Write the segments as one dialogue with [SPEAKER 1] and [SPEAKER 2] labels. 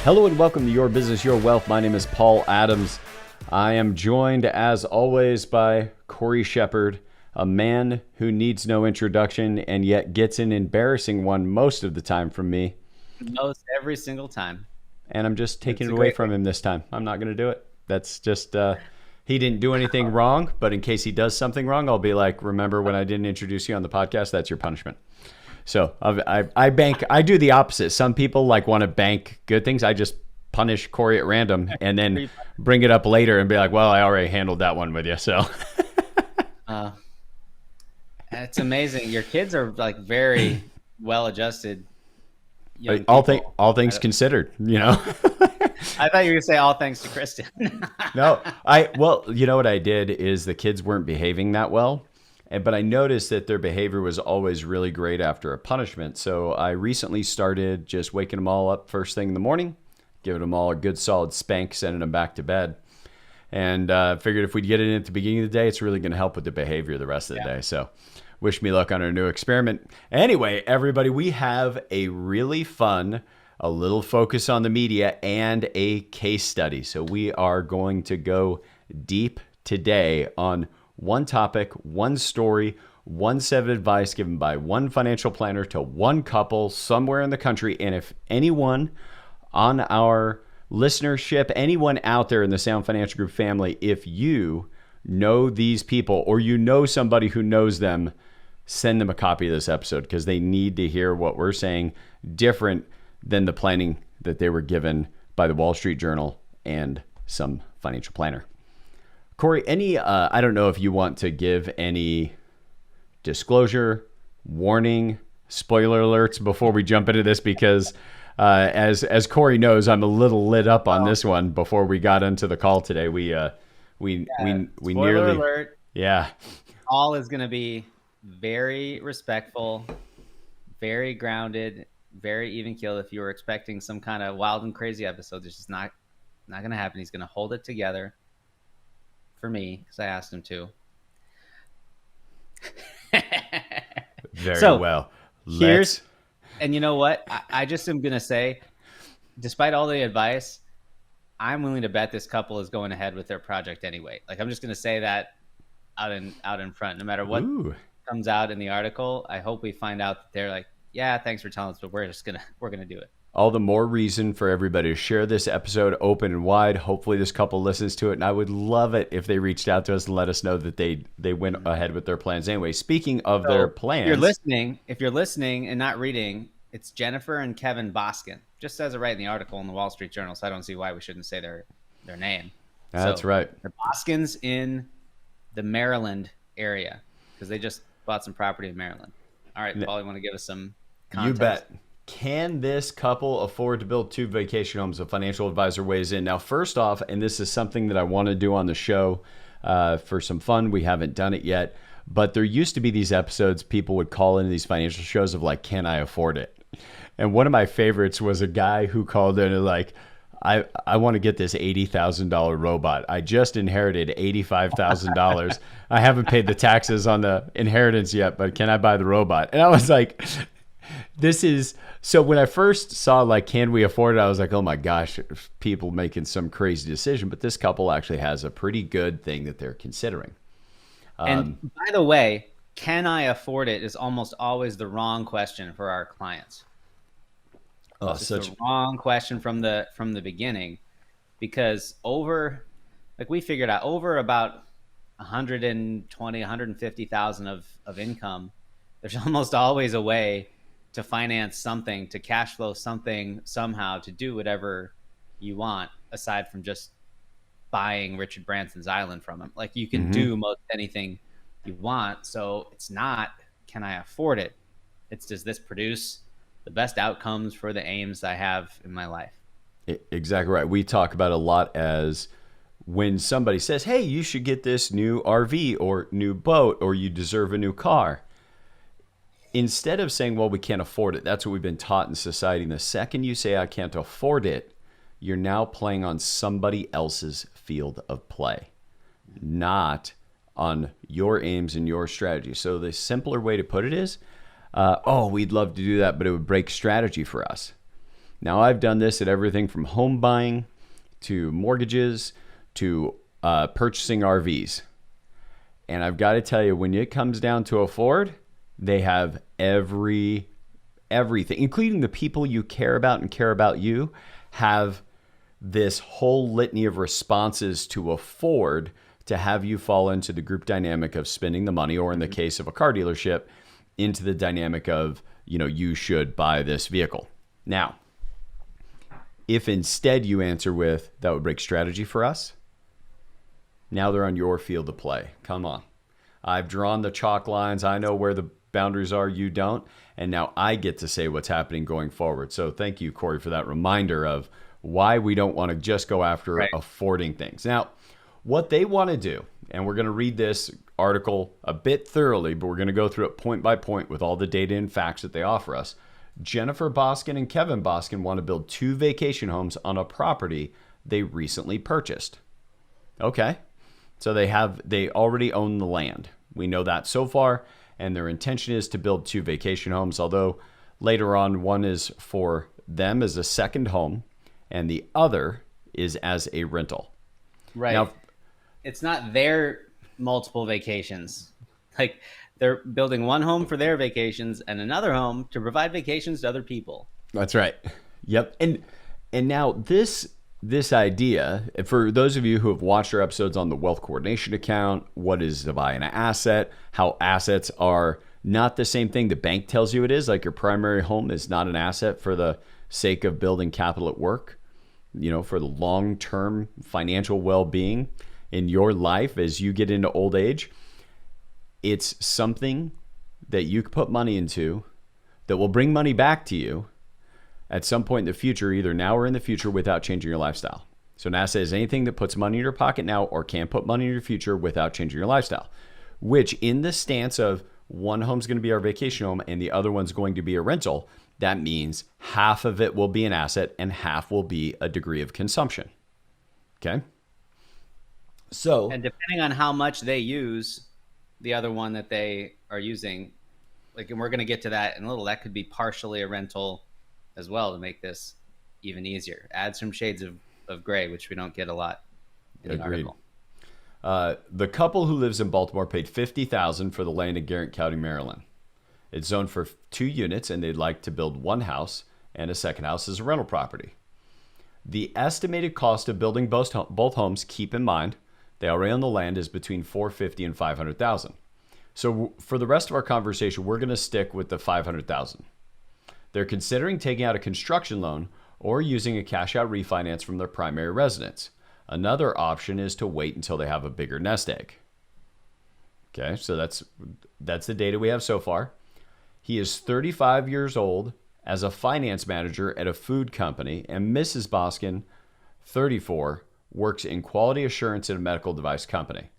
[SPEAKER 1] Hello and welcome to Your Business, Your Wealth. My name is Paul Adams. I am joined, as always, by Corey Shepard, a man who needs no introduction and yet gets an embarrassing one most of the time from me.
[SPEAKER 2] Most every single time.
[SPEAKER 1] And I'm just taking it away from him this time. I'm not going to do it. That's just, he didn't do anything wrong, but in case he does something wrong, I'll be like, remember when I didn't introduce you on the podcast? That's your punishment. So I do the opposite. Some people want to bank good things. I just punish Corey at random and then bring it up later and be like, well, I already handled that one with you. So
[SPEAKER 2] it's amazing. Your kids are very well adjusted.
[SPEAKER 1] All things considered,
[SPEAKER 2] I thought you were going to say all thanks to Kristen.
[SPEAKER 1] No, you know what I did is the kids weren't behaving that well. But I noticed that their behavior was always really great after a punishment. So I recently started just waking them all up first thing in the morning, giving them all a good solid spank, sending them back to bed. And figured if we get it in at the beginning of the day, it's really going to help with the behavior the rest of the day. So wish me luck on our new experiment. Anyway, everybody, we have a really fun, a little focus on the media, and a case study. So we are going to go deep today on one topic, one story, one set of advice given by one financial planner to one couple somewhere in the country. And if anyone on our listenership, anyone out there in the Sound Financial Group family, if you know these people or you know somebody who knows them, send them a copy of this episode because they need to hear what we're saying different than the planning that they were given by the Wall Street Journal and some financial planner. Corey, I don't know if you want to give any disclosure, warning, spoiler alerts before we jump into this because as Corey knows, I'm a little lit up on this one before we got into the call today. We
[SPEAKER 2] spoiler alert.
[SPEAKER 1] Yeah.
[SPEAKER 2] All is going to be very respectful, very grounded, very even keeled. If you were expecting some kind of wild and crazy episode, it's just not going to happen. He's going to hold it together. For me, because I asked him to.
[SPEAKER 1] Very well.
[SPEAKER 2] And you know what? I just am going to say, despite all the advice, I'm willing to bet this couple is going ahead with their project anyway. I'm just going to say that out in front. No matter what comes out in the article, I hope we find out that they're like, yeah, thanks for telling us, but we're going to do it.
[SPEAKER 1] All the more reason for everybody to share this episode open and wide. Hopefully this couple listens to it, and I would love it if they reached out to us and let us know that they went ahead with their plans. Anyway, speaking of their plans.
[SPEAKER 2] If you're listening and not reading, it's Jennifer and Kevin Boskin. Just says it right in the article in the Wall Street Journal, so I don't see why we shouldn't say their name.
[SPEAKER 1] That's right.
[SPEAKER 2] The Boskins in the Maryland area because they just bought some property in Maryland. All right, Paul, you want to give us some context?
[SPEAKER 1] You bet. Can this couple afford to build 2 vacation homes? A financial advisor weighs in. Now, first off, and this is something that I want to do on the show for some fun. We haven't done it yet, but there used to be these episodes people would call into these financial shows of can I afford it? And one of my favorites was a guy who called in and I want to get this $80,000 robot. I just inherited $85,000. I haven't paid the taxes on the inheritance yet, but can I buy the robot? And I was like, so when I first saw can we afford it, I was like, oh my gosh, people making some crazy decision. But this couple actually has a pretty good thing that they're considering.
[SPEAKER 2] And by the way, can I afford it is almost always the wrong question for our clients. It's the wrong question from the beginning, because we figured out over about 120, 150,000 of income, there's almost always a way to finance something, to cash flow something somehow, to do whatever you want, aside from just buying Richard Branson's island from him. You can do most anything you want. So it's not, can I afford it? It's, does this produce the best outcomes for the aims I have in my life?
[SPEAKER 1] Exactly right. We talk about a lot as when somebody says, hey, you should get this new RV or new boat, or you deserve a new car. Instead of saying, well, we can't afford it, that's what we've been taught in society. And the second you say, I can't afford it, you're now playing on somebody else's field of play, not on your aims and your strategy. So the simpler way to put it is, we'd love to do that, but it would break strategy for us. Now, I've done this at everything from home buying to mortgages to purchasing RVs. And I've got to tell you, when it comes down to a Ford, they have everything, including the people you care about and care about you, have this whole litany of responses to afford to have you fall into the group dynamic of spending the money, or in the case of a car dealership, into the dynamic of, you should buy this vehicle. Now, if instead you answer with, that would break strategy for us, now they're on your field to play. Come on. I've drawn the chalk lines. I know where the boundaries are. You don't. And now I get to say what's happening going forward. So thank you, Corey, for that reminder of why we don't want to just go after affording things. Now, what they want to do, and we're going to read this article a bit thoroughly, but we're going to go through it point by point with all the data and facts that they offer us. Jennifer Boskin and Kevin Boskin want to build 2 vacation homes on a property they recently purchased. Okay. So they already own the land. We know that so far, and their intention is to build 2 vacation homes, although later on one is for them as a second home and the other is as a rental.
[SPEAKER 2] Right. Now, it's not their multiple vacations. Like, they're building one home for their vacations and another home to provide vacations to other people.
[SPEAKER 1] That's right. Yep. And now this idea, for those of you who have watched our episodes on the wealth coordination account, what is to buy an asset, how assets are not the same thing the bank tells you it is, like your primary home is not an asset for the sake of building capital at work, for the long-term financial well-being in your life as you get into old age. It's something that you can put money into that will bring money back to you at some point in the future, either now or in the future, without changing your lifestyle. So an asset is anything that puts money in your pocket now or can put money in your future without changing your lifestyle, which in the stance of one home's going to be our vacation home and the other one's going to be a rental, that means half of it will be an asset and half will be a degree of consumption. Okay? So,
[SPEAKER 2] and depending on how much they use the other one that they are using, and we're going to get to that in a little, that could be partially a rental as well to make this even easier. Add some shades of gray, which we don't get a lot in the article.
[SPEAKER 1] The couple who lives in Baltimore paid $50,000 for the land in Garrett County, Maryland. It's zoned for 2 units, and they'd like to build one house and a second house as a rental property. The estimated cost of building both homes, keep in mind, they already own the land, is between $450,000 and $500,000. So for the rest of our conversation, we're going to stick with the $500,000. They're considering taking out a construction loan or using a cash-out refinance from their primary residence. Another option is to wait until they have a bigger nest egg. Okay, so that's the data we have so far. He is 35 years old as a finance manager at a food company, and Mrs. Boskin, 34, works in quality assurance at a medical device company.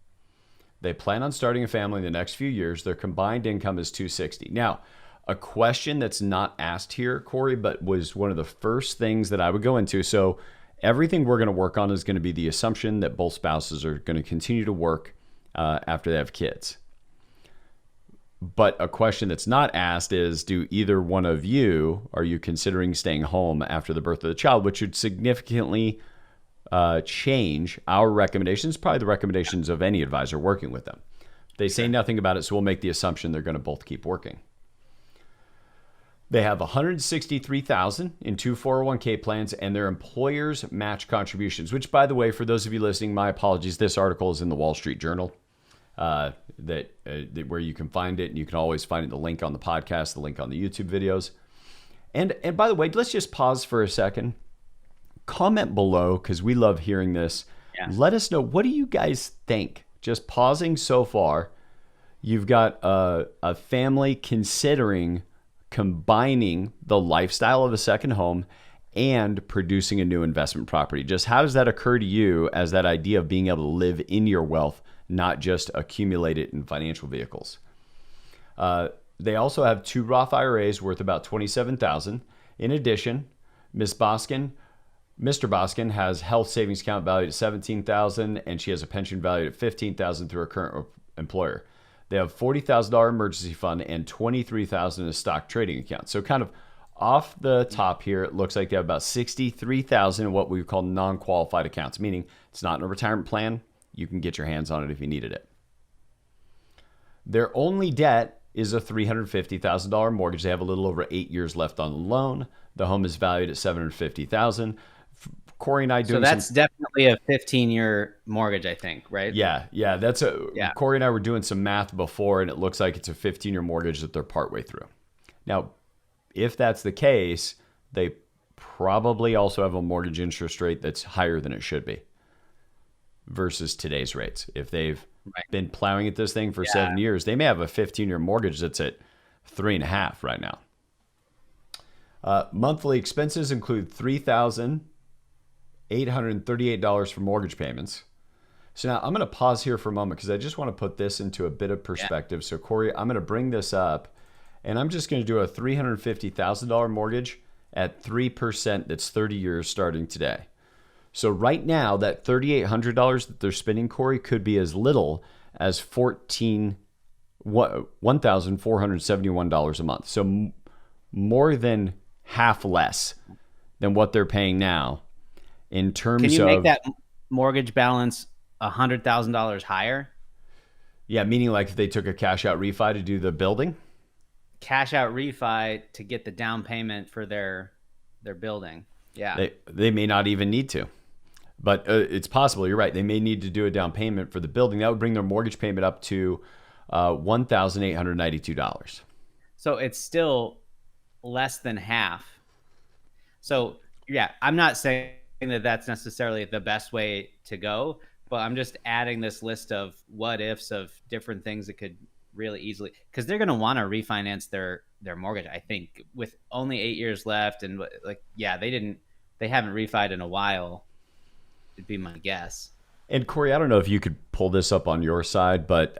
[SPEAKER 1] They plan on starting a family in the next few years. Their combined income is $260,000. Now, a question that's not asked here, Corey, but was one of the first things that I would go into. So everything we're going to work on is going to be the assumption that both spouses are going to continue to work after they have kids. But a question that's not asked is, do either one of you, are you considering staying home after the birth of the child, which would significantly change our recommendations, probably the recommendations of any advisor working with them. They say nothing about it, so we'll make the assumption they're going to both keep working. They have $163,000 in 2 401k plans, and their employers match contributions, which, by the way, for those of you listening, my apologies, this article is in the Wall Street Journal, where you can find it, and you can always find the link on the podcast, the link on the YouTube videos. And by the way, let's just pause for a second. Comment below, because we love hearing this. Yeah. Let us know, what do you guys think? Just pausing so far, you've got a family considering combining the lifestyle of a second home and producing a new investment property. Just how does that occur to you as that idea of being able to live in your wealth, not just accumulate it in financial vehicles? They also have 2 Roth IRAs worth about $27,000. In addition, Mr. Boskin has health savings account valued at $17,000, and she has a pension valued at $15,000 through her current employer. They have $40,000 emergency fund and $23,000 in a stock trading account. So kind of Off the top here, it looks like they have about 63,000 in what we call non-qualified accounts, meaning it's not in a retirement plan. You can get your hands on it if you needed it. Their only debt is a $350,000 mortgage. They have a little over 8 years left on the loan. The home is valued at $750,000. Corey and I doing
[SPEAKER 2] so that's definitely a 15-year mortgage, I think, right?
[SPEAKER 1] Yeah. Corey and I were doing some math before, and it looks like it's a 15-year mortgage that they're partway through. Now, if that's the case, they probably also have a mortgage interest rate that's higher than it should be versus today's rates. If they've been plowing at this thing for 7 years, they may have a 15-year mortgage that's at 3.5 right now. Monthly expenses include $3,838 for mortgage payments. So now I'm going to pause here for a moment because I just want to put this into a bit of perspective. So Corey, I'm going to bring this up, and I'm just going to do a $350,000 mortgage at 3% that's 30 years starting today. So right now, that $3,800 that they're spending, Corey, could be as little as $1,471 a month. So more than half less than what they're paying now in terms of...
[SPEAKER 2] Can you make that mortgage balance $100,000 higher?
[SPEAKER 1] Yeah, meaning like if they took a cash out refi to do the building?
[SPEAKER 2] Cash out refi to get the down payment for their building. Yeah.
[SPEAKER 1] They may not even need to. But it's possible. You're right. They may need to do a down payment for the building. That would bring their mortgage payment up to $1,892.
[SPEAKER 2] So it's still less than half. So, yeah, I'm not saying that that's necessarily the best way to go, but I'm just adding this list of what ifs of different things that could really easily, because they're going to want to refinance their mortgage, I think, with only 8 years left. And they haven't refied in a while. It'd be my guess.
[SPEAKER 1] And Corey, I don't know if you could pull this up on your side, but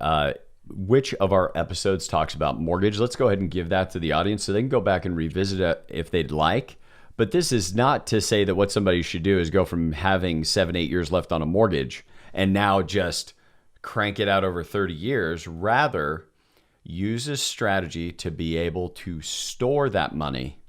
[SPEAKER 1] which of our episodes talks about mortgage? Let's go ahead and give that to the audience so they can go back and revisit it if they'd like. But this is not to say that what somebody should do is go from having 7-8 years left on a mortgage and now just crank it out over 30 years. Rather, use a strategy to be able to store that money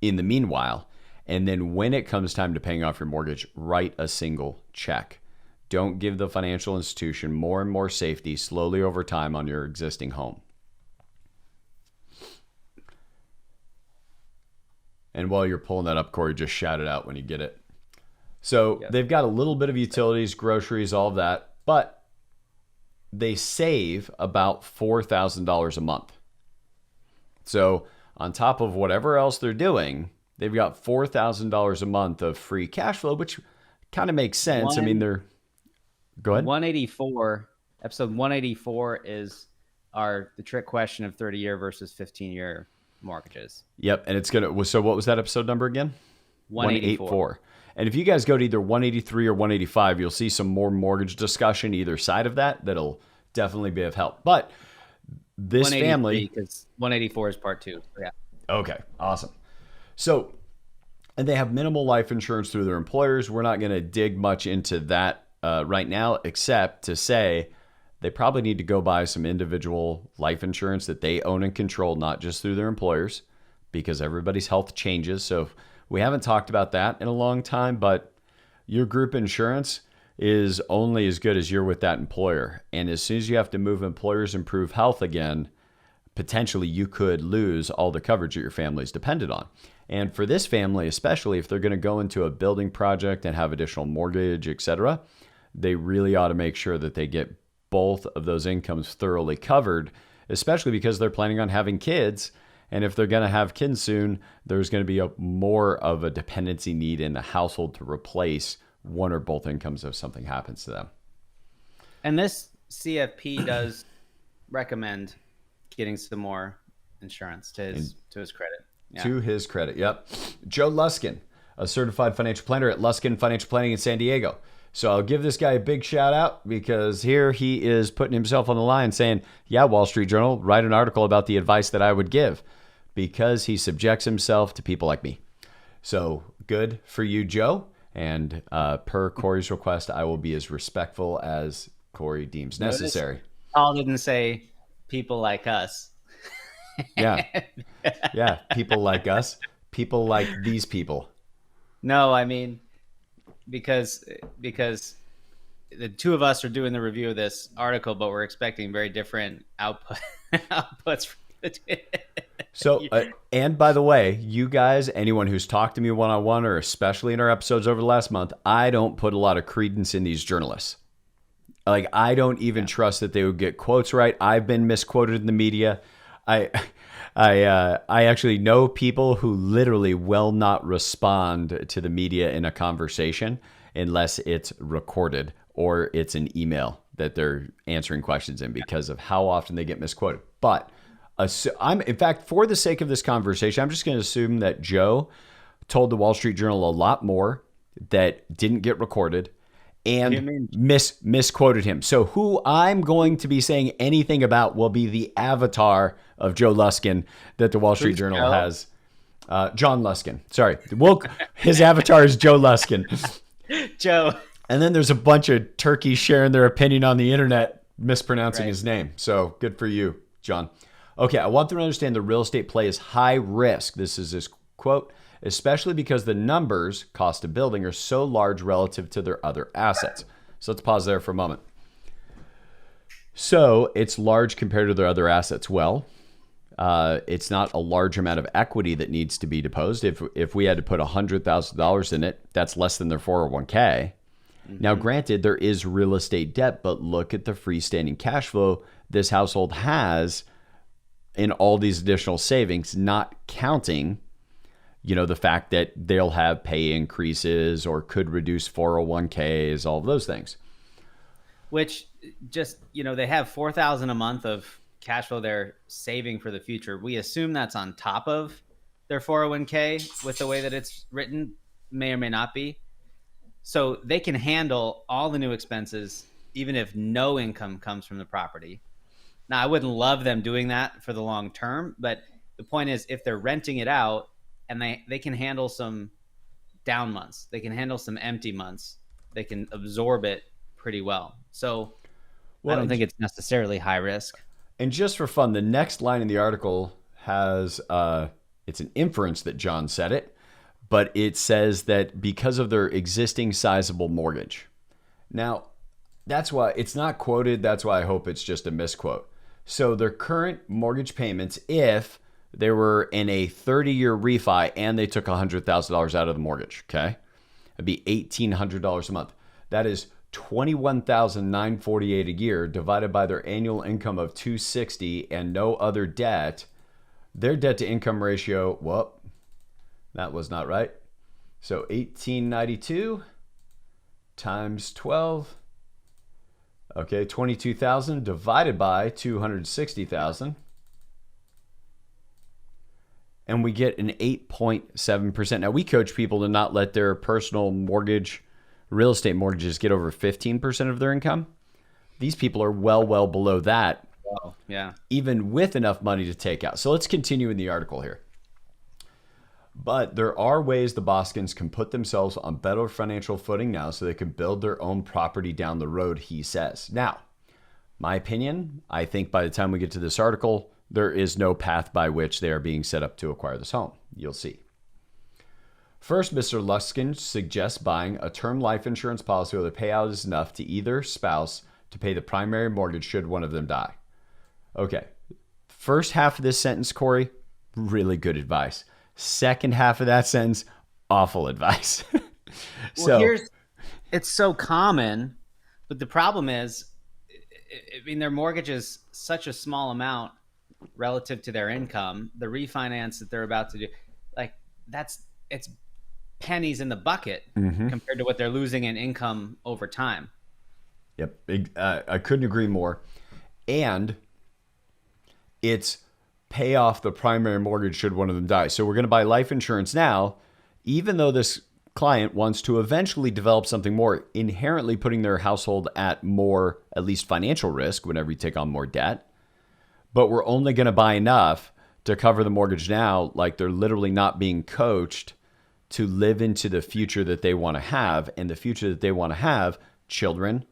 [SPEAKER 1] in the meanwhile. And then when it comes time to paying off your mortgage, write a single check. Don't give the financial institution more and more safety slowly over time on your existing home. And while you're pulling that up, Corey, just shout it out when you get it. So They've got a little bit of utilities, groceries, all of that, but they save about $4,000 a month. So on top of whatever else they're doing, they've got $4,000 a month of free cash flow, which kind of makes sense. Go ahead.
[SPEAKER 2] 184, episode 184 is the trick question of 30-year versus 15-year mortgages.
[SPEAKER 1] Yep. And so what was that episode number again?
[SPEAKER 2] 184.
[SPEAKER 1] And if you guys go to either 183 or 185, you'll see some more mortgage discussion either side of that. That'll definitely be of help. But this family,
[SPEAKER 2] because 184 is part 2. Yeah.
[SPEAKER 1] Okay. Awesome. So, and they have minimal life insurance through their employers. We're not going to dig much into that right now, except to say they probably need to go buy some individual life insurance that they own and control, not just through their employers, because everybody's health changes. So we haven't talked about that in a long time, but your group insurance is only as good as you're with that employer. And as soon as you have to move employers, improve health again, potentially you could lose all the coverage that your family's dependent on. And for this family, especially if they're going to go into a building project and have additional mortgage, etc., they really ought to make sure that they get both of those incomes thoroughly covered, especially because they're planning on having kids. And if they're going to have kids soon, there's going to be more of a dependency need in the household to replace one or both incomes if something happens to them.
[SPEAKER 2] And this CFP does recommend getting some more insurance to his credit. Yeah.
[SPEAKER 1] To his credit, yep. Joe Luskin, a certified financial planner at Luskin Financial Planning in San Diego. So I'll give this guy a big shout out because here he is putting himself on the line saying, yeah, Wall Street Journal, write an article about the advice that I would give, because he subjects himself to people like me. So good for you, Joe. And per Corey's request, I will be as respectful as Corey deems necessary.
[SPEAKER 2] Paul didn't say people like us.
[SPEAKER 1] Yeah. Yeah. People like us. People like these people.
[SPEAKER 2] No, I mean, because the two of us are doing the review of this article, but we're expecting very different outputs. From the two.
[SPEAKER 1] So, and by the way, you guys, anyone who's talked to me one-on-one, or especially in our episodes over the last month, I don't put a lot of credence in these journalists. Like, I don't even trust that they would get quotes right. I've been misquoted in the media. I actually know people who literally will not respond to the media in a conversation unless it's recorded or it's an email that they're answering questions in, because of how often they get misquoted. But in fact, for the sake of this conversation, I'm just going to assume that Joe told the Wall Street Journal a lot more that didn't get recorded and misquoted him. So who I'm going to be saying anything about will be the avatar of Joe Luskin that the Wall Street Journal has. John Luskin. Sorry. His avatar is Joe Luskin.
[SPEAKER 2] Joe.
[SPEAKER 1] And then there's a bunch of turkeys sharing their opinion on the internet, mispronouncing his name. So good for you, John. Okay, I want them to understand the real estate play is high risk. This is his quote, especially because the numbers, cost of building, are so large relative to their other assets. So let's pause there for a moment. So it's large compared to their other assets. Well, it's not a large amount of equity that needs to be deposed. If we had to put $100,000 in it, that's less than their 401k. Now, granted, there is real estate debt, but look at the freestanding cash flow this household has in all these additional savings, not counting, the fact that they'll have pay increases or could reduce 401ks, all of those things.
[SPEAKER 2] Which just, they have $4,000 a month of cash flow they're saving for the future. We assume that's on top of their 401k with the way that it's written, may or may not be. So they can handle all the new expenses, even if no income comes from the property. Now, I wouldn't love them doing that for the long term, but the point is, if they're renting it out and they can handle some down months, they can handle some empty months, they can absorb it pretty well. So I don't think it's necessarily high risk.
[SPEAKER 1] And just for fun, the next line in the article has, it's an inference that John said it, but it says that because of their existing sizable mortgage. Now, that's why it's not quoted. That's why I hope it's just a misquote. So their current mortgage payments, if they were in a 30-year refi and they took $100,000 out of the mortgage, okay, it'd be $1,800 a month. That is $21,948 a year divided by their annual income of $260 and no other debt. Their debt to income ratio, whoop, that was not right. So 1892 times 12. Okay, 22,000 divided by 260,000. And we get an 8.7%. Now, we coach people to not let their personal mortgage, real estate mortgages get over 15% of their income. These people are well below that.
[SPEAKER 2] Wow. Yeah.
[SPEAKER 1] Even with enough money to take out. So let's continue in the article here. But there are ways the Boskins can put themselves on better financial footing now so they can build their own property down the road, he says. Now, my opinion, I think by the time we get to this article, there is no path by which they are being set up to acquire this home. You'll see. First, Mr. Luskin suggests buying a term life insurance policy where the payout is enough to either spouse to pay the primary mortgage should one of them die. Okay, first half of this sentence, Corey, really good advice. Second half of that sentence, awful advice.
[SPEAKER 2] It's so common, but the problem is, their mortgage is such a small amount relative to their income. The refinance that they're about to do, it's pennies in the bucket compared to what they're losing in income over time.
[SPEAKER 1] Yep, I couldn't agree more. And it's pay off the primary mortgage should one of them die. So we're going to buy life insurance now, even though this client wants to eventually develop something more, inherently putting their household at more, at least financial risk whenever you take on more debt. But we're only going to buy enough to cover the mortgage now, like they're literally not being coached to live into the future that they want to have. And the future that they want to have, children,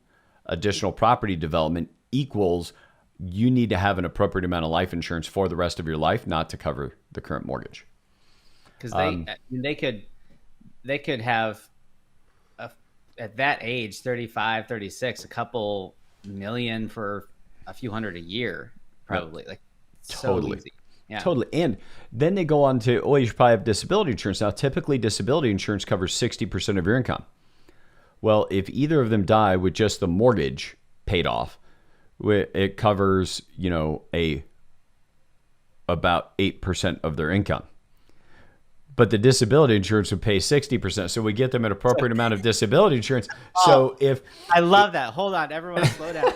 [SPEAKER 1] additional property development, equals you need to have an appropriate amount of life insurance for the rest of your life, not to cover the current mortgage.
[SPEAKER 2] because they could have at that age 35, 36, a couple million for a few hundred a year, probably. Like,
[SPEAKER 1] totally.
[SPEAKER 2] So easy. Yeah.
[SPEAKER 1] Totally. And then they go on to, you should probably have disability insurance. Now, typically disability insurance covers 60% of your income. Well, if either of them die with just the mortgage paid off, it covers, about 8% of their income. But the disability insurance would pay 60%. So we get them an appropriate amount of disability insurance. So
[SPEAKER 2] I love that. Hold on, everyone slow down.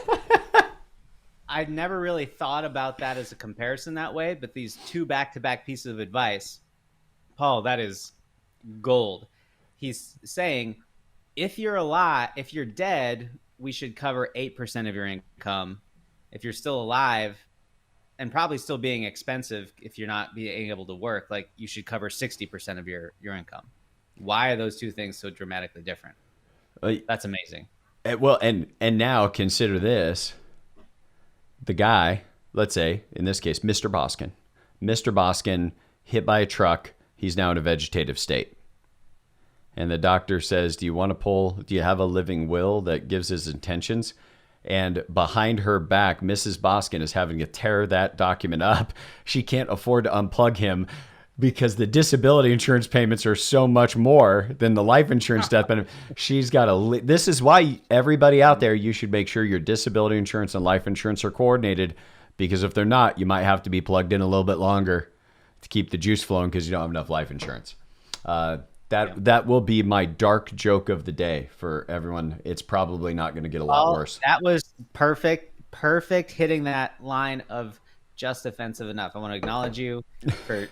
[SPEAKER 2] I'd never really thought about that as a comparison that way, but these two back-to-back pieces of advice, Paul, that is gold. He's saying, if you're alive, if you're dead, we should cover 8% of your income. If you're still alive, and probably still being expensive if you're not being able to work, like, you should cover 60% of your income. Why are those two things so dramatically different? That's amazing.
[SPEAKER 1] Well, and now consider this. The guy, let's say, in this case, Mr. Boskin. Mr. Boskin hit by a truck. He's now in a vegetative state. And the doctor says, do you have a living will that gives his intentions? And behind her back, Mrs. Boskin is having to tear that document up. She can't afford to unplug him because the disability insurance payments are so much more than the life insurance death benefit. She's got this is why everybody out there, you should make sure your disability insurance and life insurance are coordinated, because if they're not, you might have to be plugged in a little bit longer to keep the juice flowing because you don't have enough life insurance. That will be my dark joke of the day for everyone. It's probably not going to get a lot worse.
[SPEAKER 2] That was perfect hitting that line of just offensive enough. I want to acknowledge you for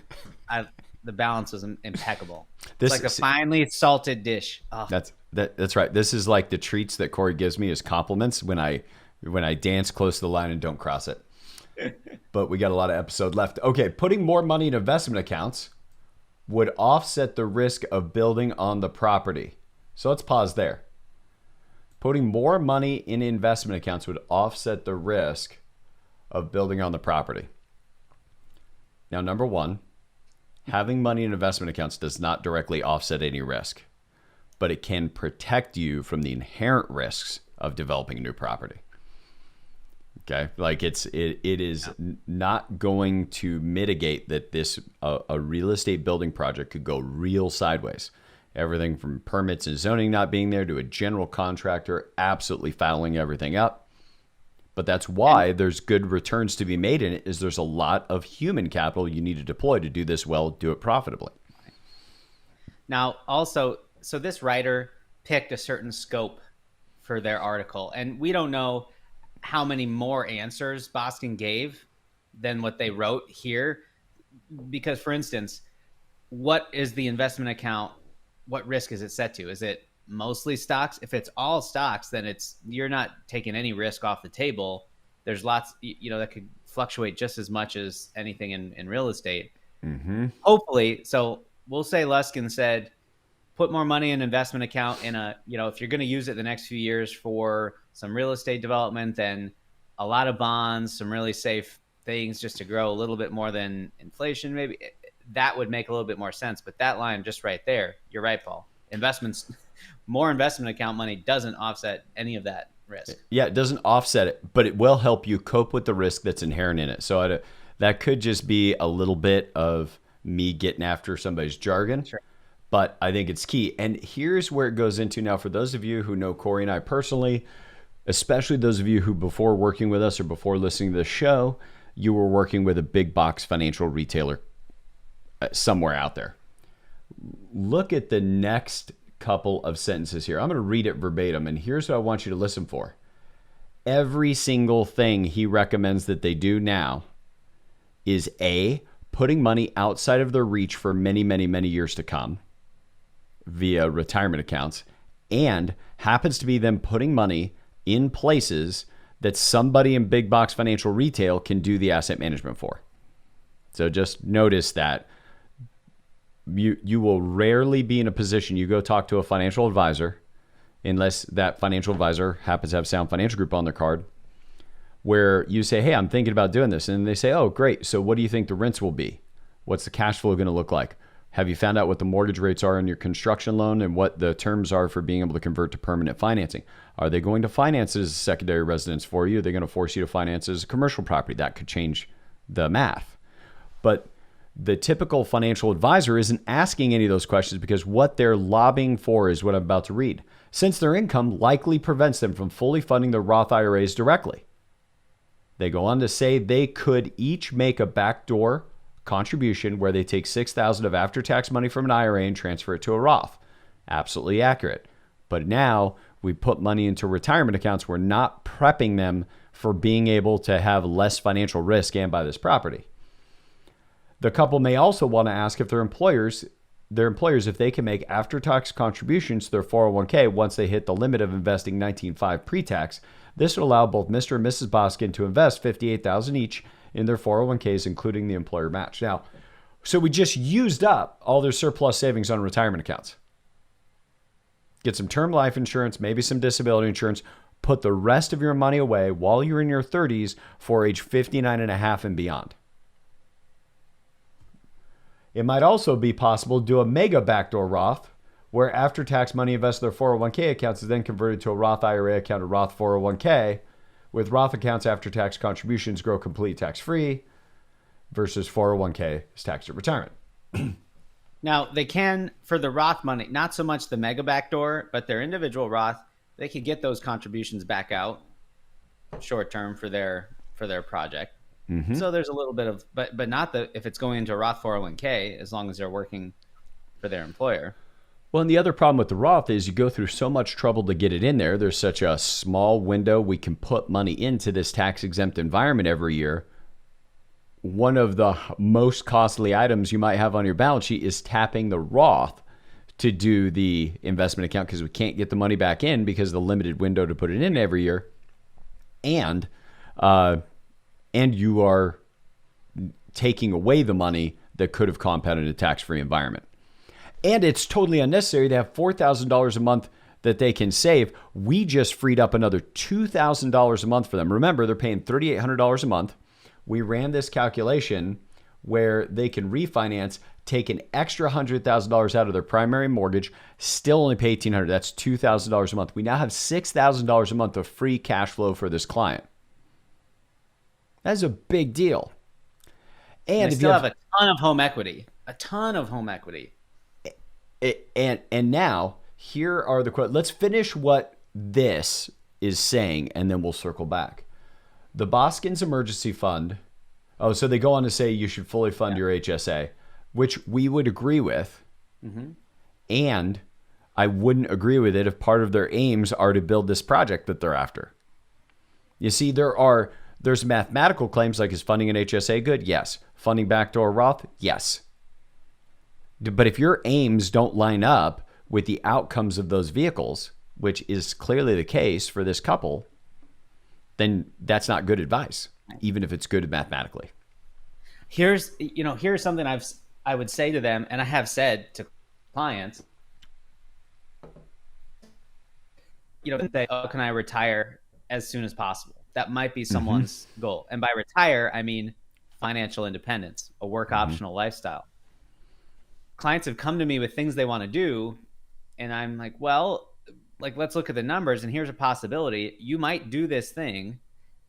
[SPEAKER 2] the balance was impeccable. It's like a finely salted dish. Oh.
[SPEAKER 1] That's right. This is like the treats that Corey gives me as compliments when I dance close to the line and don't cross it. But we got a lot of episode left. Okay, putting more money in investment accounts would offset the risk of building on the property. So let's pause there. Putting more money in investment accounts would offset the risk of building on the property. Now, number one, having money in investment accounts does not directly offset any risk, but it can protect you from the inherent risks of developing a new property. Okay, like it is not going to mitigate that a real estate building project could go real sideways. Everything from permits and zoning not being there to a general contractor absolutely fouling everything up. But that's why there's good returns to be made in it, is there's a lot of human capital you need to deploy to do this well, do it profitably.
[SPEAKER 2] Now, also, so this writer picked a certain scope for their article, and we don't know how many more answers Boskin gave than what they wrote here. Because, for instance, what is the investment account? What risk is it set to? Is it mostly stocks? If it's all stocks, then you're not taking any risk off the table. There's lots, that could fluctuate just as much as anything in real estate.
[SPEAKER 1] Mm-hmm.
[SPEAKER 2] Hopefully. So we'll say Luskin said, put more money in an investment account in if you're going to use it the next few years for some real estate development, then a lot of bonds, some really safe things just to grow a little bit more than inflation, maybe that would make a little bit more sense. But that line just right there, you're right, Paul. More investment account money doesn't offset any of that risk.
[SPEAKER 1] Yeah, it doesn't offset it, but it will help you cope with the risk that's inherent in it. So that could just be a little bit of me getting after somebody's jargon.
[SPEAKER 2] Sure.
[SPEAKER 1] But I think it's key. And here's where it goes into now for those of you who know Corey and I personally, especially those of you who before working with us or before listening to the show, you were working with a big box financial retailer somewhere out there. Look at the next couple of sentences here. I'm going to read it verbatim, and here's what I want you to listen for. Every single thing he recommends that they do now is A, putting money outside of their reach for many, many, many years to come via retirement accounts, and happens to be them putting money in places that somebody in big box financial retail can do the asset management for. So just notice that you will rarely be in a position, you go talk to a financial advisor, unless that financial advisor happens to have Sound Financial Group on their card, where you say, hey, I'm thinking about doing this. And they say, oh, great. So what do you think the rents will be? What's the cash flow going to look like? Have you found out what the mortgage rates are on your construction loan and what the terms are for being able to convert to permanent financing? Are they going to finance it as a secondary residence for you? Are they going to force you to finance it as a commercial property? That could change the math. But the typical financial advisor isn't asking any of those questions because what they're lobbying for is what I'm about to read. Since their income likely prevents them from fully funding their Roth IRAs directly. They go on to say they could each make a backdoor contribution where they take $6,000 of after-tax money from an IRA and transfer it to a Roth. Absolutely accurate. But now we put money into retirement accounts. We're not prepping them for being able to have less financial risk and buy this property. The couple may also want to ask if their employers, if they can make after-tax contributions to their 401k once they hit the limit of investing $19,500 pre-tax. This would allow both Mr. and Mrs. Boskin to invest $58,000 each in their 401ks, including the employer match. Now, so we just used up all their surplus savings on retirement accounts. Get some term life insurance, maybe some disability insurance. Put the rest of your money away while you're in your 30s for age 59 and a half and beyond. It might also be possible to do a mega backdoor Roth, where after-tax money invested in their 401k accounts is then converted to a Roth IRA account or Roth 401k. With Roth accounts, after-tax contributions grow completely tax-free versus 401k is taxed at retirement.
[SPEAKER 2] Now, they can, for the Roth money, not so much the mega backdoor, but their individual Roth, they could get those contributions back out short-term for their project. Mm-hmm. So there's a little bit of, but not if it's going into a Roth 401k, as long as they're working for their employer.
[SPEAKER 1] Well, and the other problem with the Roth is you go through so much trouble to get it in there. There's such a small window we can put money into this tax-exempt environment every year. One of the most costly items you might have on your balance sheet is tapping the Roth to do the investment account because we can't get the money back in because of the limited window to put it in every year. And you are taking away the money that could have compounded a tax-free environment. And it's totally unnecessary to have $4,000 a month that they can save. We just freed up another $2,000 a month for them. Remember, they're paying $3,800 a month. We ran this calculation where they can refinance, take an extra $100,000 out of their primary mortgage, still only pay $1,800. That's $2,000 a month. We now have $6,000 a month of free cash flow for this client. That's a big deal.
[SPEAKER 2] And they still have a ton of home equity. A ton of home equity.
[SPEAKER 1] And now, here are the questions. Let's finish what this is saying, and then we'll circle back. The Boskin's Emergency Fund. Oh, so they go on to say you should fully fund your HSA, which we would agree with. Mm-hmm. And I wouldn't agree with it if part of their aims are to build this project that they're after. You see, there's mathematical claims like, is funding an HSA good? Yes. Funding backdoor Roth? Yes. But if your aims don't line up with the outcomes of those vehicles, which is clearly the case for this couple, then that's not good advice, even if it's good mathematically.
[SPEAKER 2] Here's something I would say to them, and I have said to clients, say, oh, can I retire as soon as possible? That might be someone's goal. And by retire, I mean financial independence, a work optional lifestyle. Clients have come to me with things they want to do, and I'm like, well, let's look at the numbers, and here's a possibility. You might do this thing,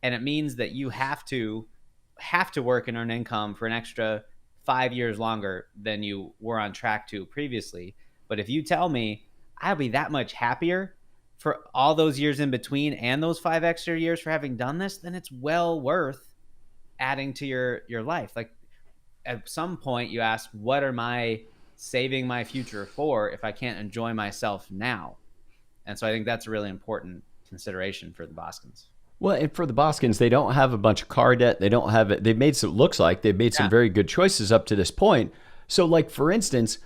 [SPEAKER 2] and it means that you have to work and earn income for an extra 5 years longer than you were on track to previously. But if you tell me I'll be that much happier for all those years in between and those 5 extra years for having done this, then it's well worth adding to your life. Like, at some point you ask, what are my saving my future for if I can't enjoy myself now? And so I think that's a really important consideration for the Boskins.
[SPEAKER 1] Well, and for the Boskins, they don't have a bunch of car debt. They don't have it. They've made some, looks like they've made some very good choices up to this point. So like, for instance,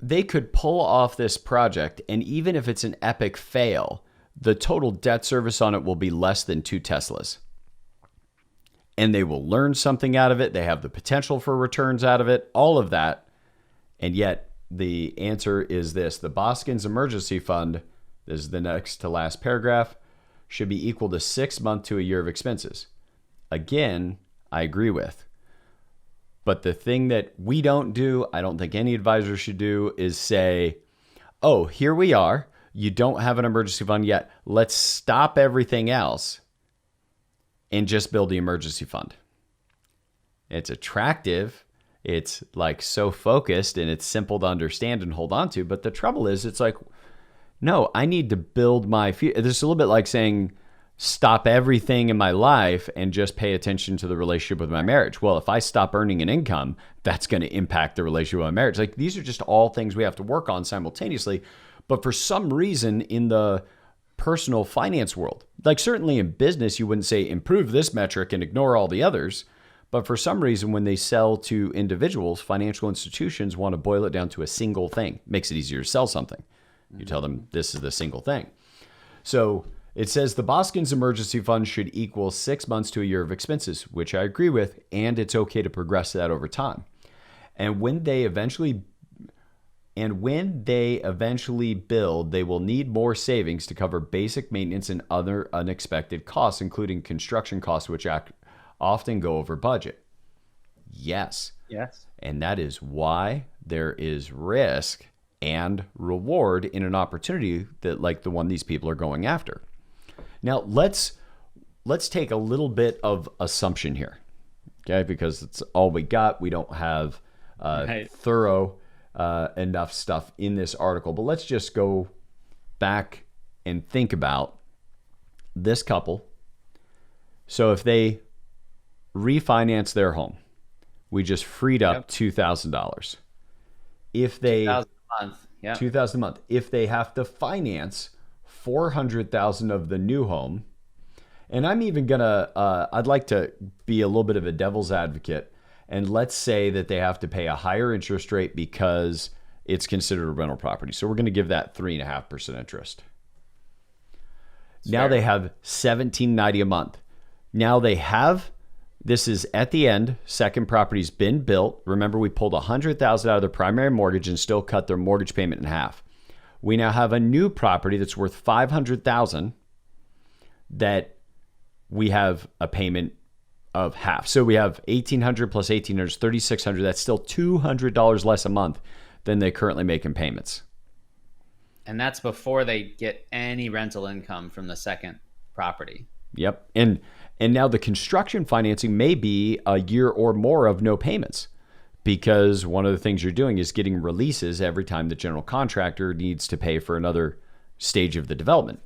[SPEAKER 1] they could pull off this project, and even if it's an epic fail, the total debt service on it will be less than 2 Teslas. And they will learn something out of it. They have the potential for returns out of it, all of that. And yet the answer is this: the Boskin's Emergency Fund, this is the next to last paragraph, should be equal to 6 months to a year of expenses. Again, I agree with. But the thing that we don't do, I don't think any advisor should do, is say, oh, here we are. You don't have an emergency fund yet. Let's stop everything else and just build the emergency fund. It's attractive. It's like so focused and it's simple to understand and hold on to. But the trouble is, it's like, no, I need to build my future. This is a little bit like saying, stop everything in my life and just pay attention to the relationship with my marriage. Well, if I stop earning an income, that's going to impact the relationship with my marriage. Like, these are just all things we have to work on simultaneously. But for some reason in the personal finance world, like certainly in business, you wouldn't say improve this metric and ignore all the others. But for some reason, when they sell to individuals, financial institutions want to boil it down to a single thing. Makes it easier to sell something. You tell them this is the single thing. So it says the Boskin's emergency fund should equal 6 months to a year of expenses, which I agree with, and it's okay to progress that over time. And when they eventually build, they will need more savings to cover basic maintenance and other unexpected costs, including construction costs, which often go over budget. Yes.
[SPEAKER 2] Yes.
[SPEAKER 1] And that is why there is risk and reward in an opportunity that like the one these people are going after. Now, let's take a little bit of assumption here, okay? Because it's all we got. We don't have thorough enough stuff in this article. But let's just go back and think about this couple. So if they refinance their home, we just freed up $2,000. If they
[SPEAKER 2] $2,000 a month,
[SPEAKER 1] $2,000 a month. If they have to finance $400,000 of the new home, and I'm even gonna, I'd like to be a little bit of a devil's advocate, and let's say that they have to pay a higher interest rate because it's considered a rental property. So we're going to give that 3.5% interest. Now they have $1,790 a month. Now they have, this is at the end, second property's been built. Remember, we pulled $100,000 out of their primary mortgage and still cut their mortgage payment in half. We now have a new property that's worth $500,000 that we have a payment of half. So we have $1,800 plus $1,800 is $3,600. That's still $200 less a month than they currently make in payments.
[SPEAKER 2] And that's before they get any rental income from the second property.
[SPEAKER 1] Yep. And now the construction financing may be a year or more of no payments, because one of the things you're doing is getting releases every time the general contractor needs to pay for another stage of the development.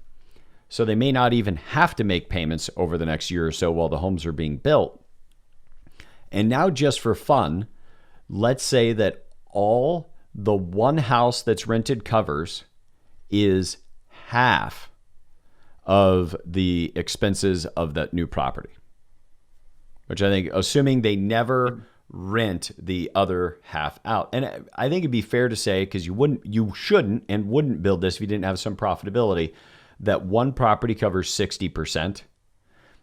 [SPEAKER 1] So they may not even have to make payments over the next year or so while the homes are being built. And now, just for fun, let's say that all the one house that's rented covers is half of the expenses of that new property, which I think, assuming they never rent the other half out. And I think it'd be fair to say, because you shouldn't and wouldn't build this if you didn't have some profitability, that one property covers 60%.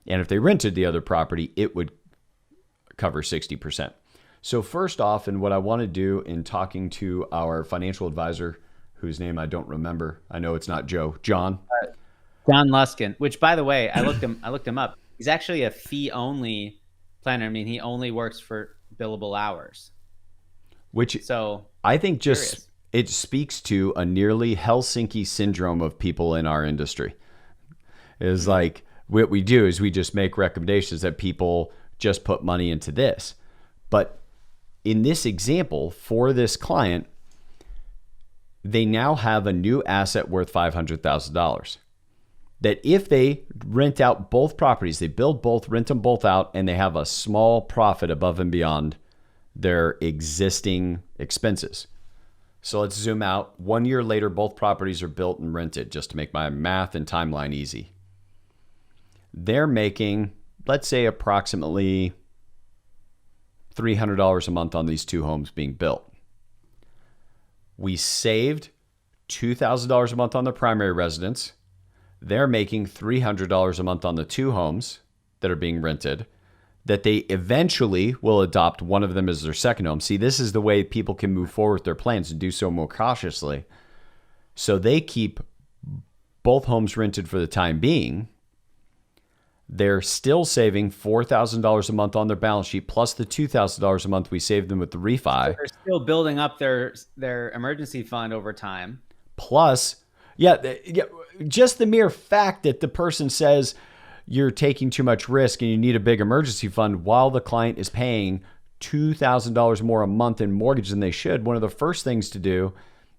[SPEAKER 1] And if they rented the other property, it would cover 60%. So first off, and what I want to do in talking to our financial advisor, whose name I don't remember, I know it's not Joe, John
[SPEAKER 2] Luskin, which, by the way, I looked him up. He's actually a fee-only planner. I mean, he only works for billable hours.
[SPEAKER 1] Which I think just it speaks to a nearly Helsinki syndrome of people in our industry. Is like, what we do is we just make recommendations that people just put money into this. But in this example, for this client, they now have a new asset worth $500,000. That if they rent out both properties, they build both, rent them both out, and they have a small profit above and beyond their existing expenses. So let's zoom out. 1 year later, both properties are built and rented, just to make my math and timeline easy. They're making, let's say, approximately $300 a month on these two homes being built. We saved $2,000 a month on the primary residence. They're making $300 a month on the two homes that are being rented, that they eventually will adopt one of them as their second home. See, this is the way people can move forward with their plans and do so more cautiously. So they keep both homes rented for the time being. they're still saving $4,000 a month on their balance sheet, plus the $2,000 a month we saved them with the refi.
[SPEAKER 2] So they're still building up their emergency fund over time.
[SPEAKER 1] Plus, just the mere fact that the person says you're taking too much risk and you need a big emergency fund while the client is paying $2,000 more a month in mortgage than they should, one of the first things to do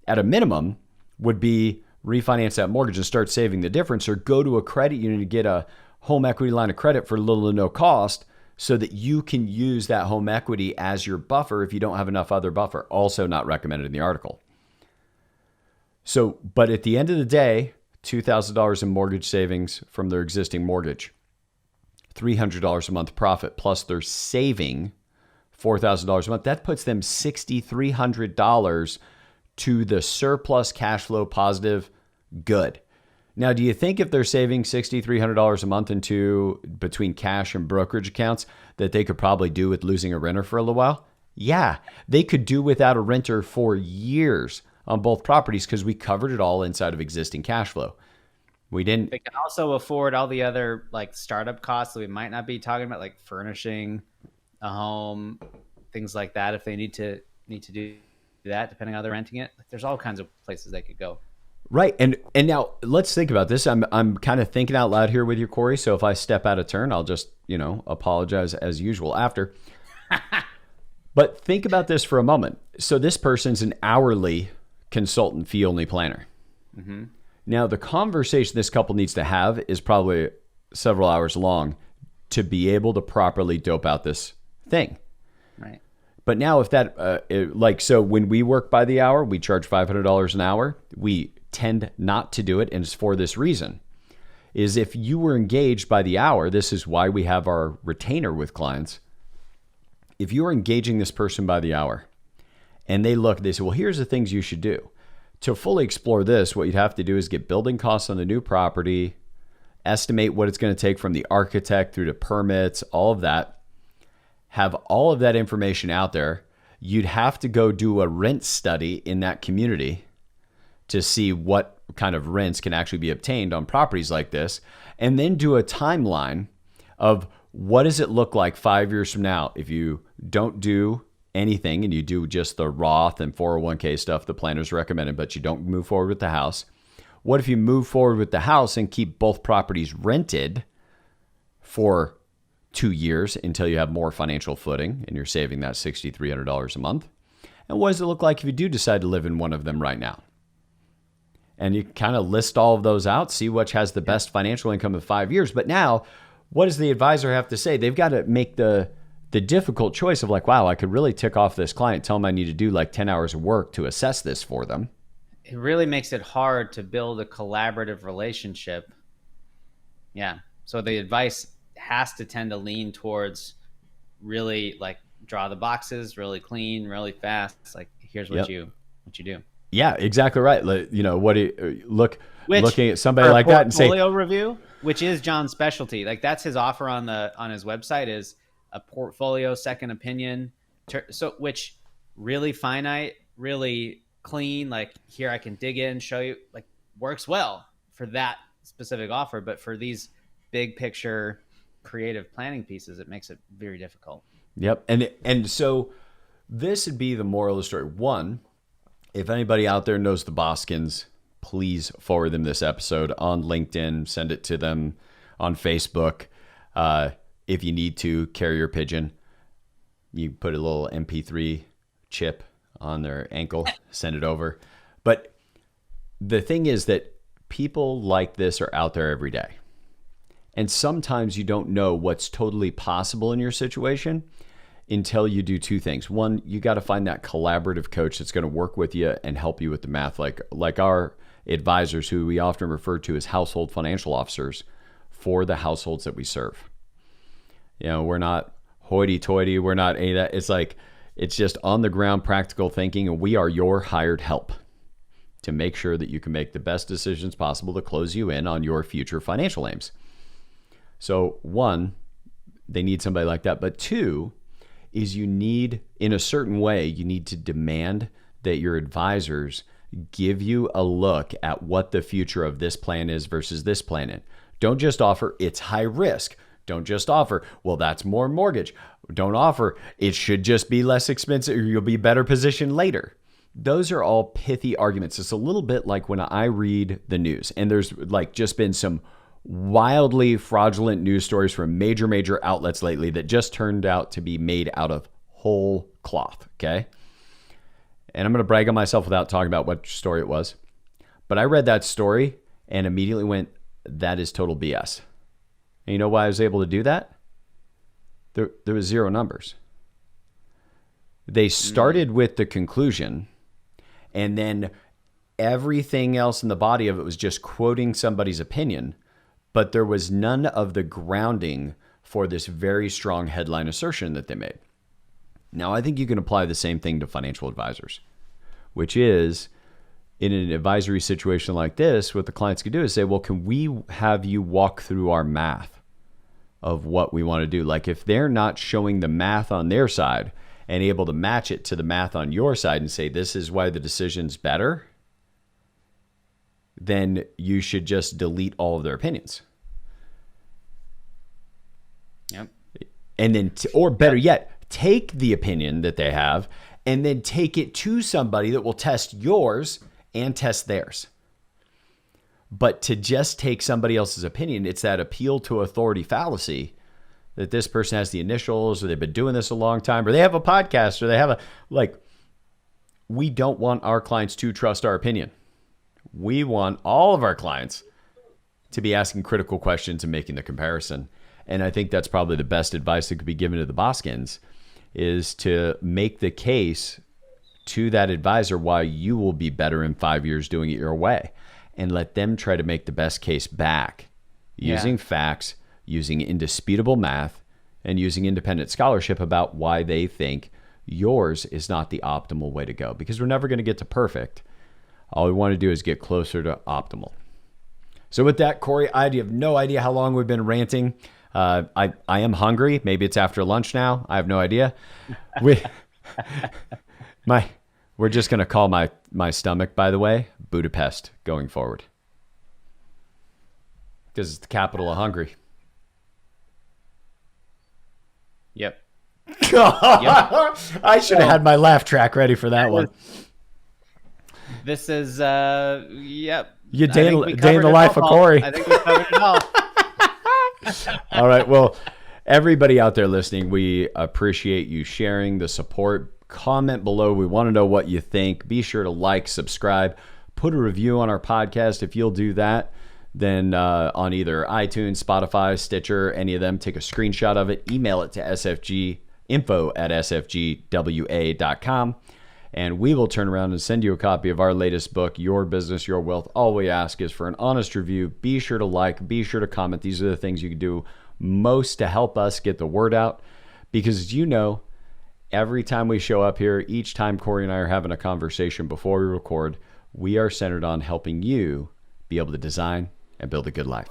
[SPEAKER 1] at a minimum would be refinance that mortgage and start saving the difference, or go to a credit union to get a home equity line of credit for little to no cost so that you can use that home equity as your buffer if you don't have enough other buffer. Also not recommended in the article. So, but at the end of the day, $2,000 in mortgage savings from their existing mortgage, $300 a month profit, plus they're saving $4,000 a month. That puts them $6,300 to the surplus cash flow positive good. Now, do you think if they're saving $6,300 a month into between cash and brokerage accounts that they could probably do with losing a renter for a little while? Yeah, they could do without a renter for years on both properties because we covered it all inside of existing cash flow. We didn't.
[SPEAKER 2] They can also afford all the other like startup costs that we might not be talking about, like furnishing a home, things like that. If they need to do that, depending on how they're renting it, like, there's all kinds of places they could go.
[SPEAKER 1] Right. And now let's think about this. I'm kind of thinking out loud here with you, Corey. So if I step out of turn, I'll just, apologize as usual after. But think about this for a moment. So this person's an hourly consultant fee only planner. Mm-hmm. Now the conversation this couple needs to have is probably several hours long to be able to properly dope out this thing.
[SPEAKER 2] Right.
[SPEAKER 1] But now if that, so when we work by the hour, we charge $500 an hour. We tend not to do it. And it's for this reason, is if you were engaged by the hour, this is why we have our retainer with clients. If you are engaging this person by the hour and they say, well, here's the things you should do. To fully explore this, what you'd have to do is get building costs on the new property, estimate what it's going to take from the architect through to permits, all of that, have all of that information out there. You'd have to go do a rent study in that community to see what kind of rents can actually be obtained on properties like this, and then do a timeline of what does it look like 5 years from now if you don't do anything and you do just the Roth and 401k stuff the planners recommended, but you don't move forward with the house. What if you move forward with the house and keep both properties rented for 2 years until you have more financial footing and you're saving that $6,300 a month? And what does it look like if you do decide to live in one of them right now? And you kind of list all of those out, see which has the best financial income in 5 years. But now, what does the advisor have to say? They've got to make the difficult choice of like, wow, I could really tick off this client, tell them I need to do like 10 hours of work to assess this for them.
[SPEAKER 2] It really makes it hard to build a collaborative relationship. Yeah. So the advice has to tend to lean towards really like draw the boxes, really clean, really fast. It's like, here's what you do.
[SPEAKER 1] Yeah, exactly right. Looking at somebody like that and say
[SPEAKER 2] portfolio review, which is John's specialty. Like that's his offer on his website is a portfolio second opinion. So which really finite, really clean. Like here I can dig in, show you, like works well for that specific offer. But for these big picture creative planning pieces, it makes it very difficult.
[SPEAKER 1] Yep. And so this would be the moral of the story. One, if anybody out there knows the Boskins, please forward them this episode on LinkedIn, send it to them on Facebook. If you need to, carrier pigeon. You put a little MP3 chip on their ankle, send it over. But the thing is that people like this are out there every day. And sometimes you don't know what's totally possible in your situation until you do two things. One, you got to find that collaborative coach that's going to work with you and help you with the math, like our advisors, who we often refer to as household financial officers for the households that we serve. We're not hoity-toity. We're not that. It's just on the ground practical thinking, and we are your hired help to make sure that you can make the best decisions possible to close you in on your future financial aims. So one, they need somebody like that. But two is you need to demand that your advisors give you a look at what the future of this plan is versus this plan is. Don't just offer, it's high risk. Don't just offer, well, that's more mortgage. Don't offer, it should just be less expensive or you'll be better positioned later. Those are all pithy arguments. It's a little bit like when I read the news and there's like just been some wildly fraudulent news stories from major outlets lately that just turned out to be made out of whole cloth, okay? And I'm going to brag on myself without talking about what story it was. But I read that story and immediately went, that is total BS. And you know why I was able to do that? There was zero numbers. They started with the conclusion, and then everything else in the body of it was just quoting somebody's opinion, but there was none of the grounding for this very strong headline assertion that they made. Now, I think you can apply the same thing to financial advisors, which is, in an advisory situation like this, what the clients could do is say, well, can we have you walk through our math of what we want to do? Like if they're not showing the math on their side and able to match it to the math on your side and say, this is why the decision's better, then you should just delete all of their opinions.
[SPEAKER 2] Yep.
[SPEAKER 1] And then, or better yet, take the opinion that they have and then take it to somebody that will test yours and test theirs. But to just take somebody else's opinion, it's that appeal to authority fallacy that this person has the initials or they've been doing this a long time or they have a podcast or they have we don't want our clients to trust our opinion. We want all of our clients to be asking critical questions and making the comparison. And I think that's probably the best advice that could be given to the Boskins, is to make the case to that advisor why you will be better in 5 years doing it your way, and let them try to make the best case back using facts, using indisputable math, and using independent scholarship about why they think yours is not the optimal way to go. Because we're never going to get to perfect. All we want to do is get closer to optimal. So with that, Corey, I have no idea how long we've been ranting. I am hungry. Maybe it's after lunch now. I have no idea. We're just going to call my stomach, by the way, Budapest going forward. Because it's the capital of Hungary.
[SPEAKER 2] Yep.
[SPEAKER 1] I should have had my laugh track ready for that one.
[SPEAKER 2] This is, yep.
[SPEAKER 1] You day in the life of Corey.
[SPEAKER 2] I think we covered it all.
[SPEAKER 1] All right. Well, everybody out there listening, we appreciate you sharing the support. Comment below. We want to know what you think. Be sure to like, subscribe, put a review on our podcast. If you'll do that, then on either iTunes, Spotify, Stitcher, any of them, take a screenshot of it, email it to info@sfgwa.com, and we will turn around and send you a copy of our latest book, Your Business, Your Wealth. All we ask is for an honest review. Be sure to like, be sure to comment. These are the things you can do most to help us get the word out, because as you know, every time we show up here, each time Corey and I are having a conversation before we record, we are centered on helping you be able to design and build a good life.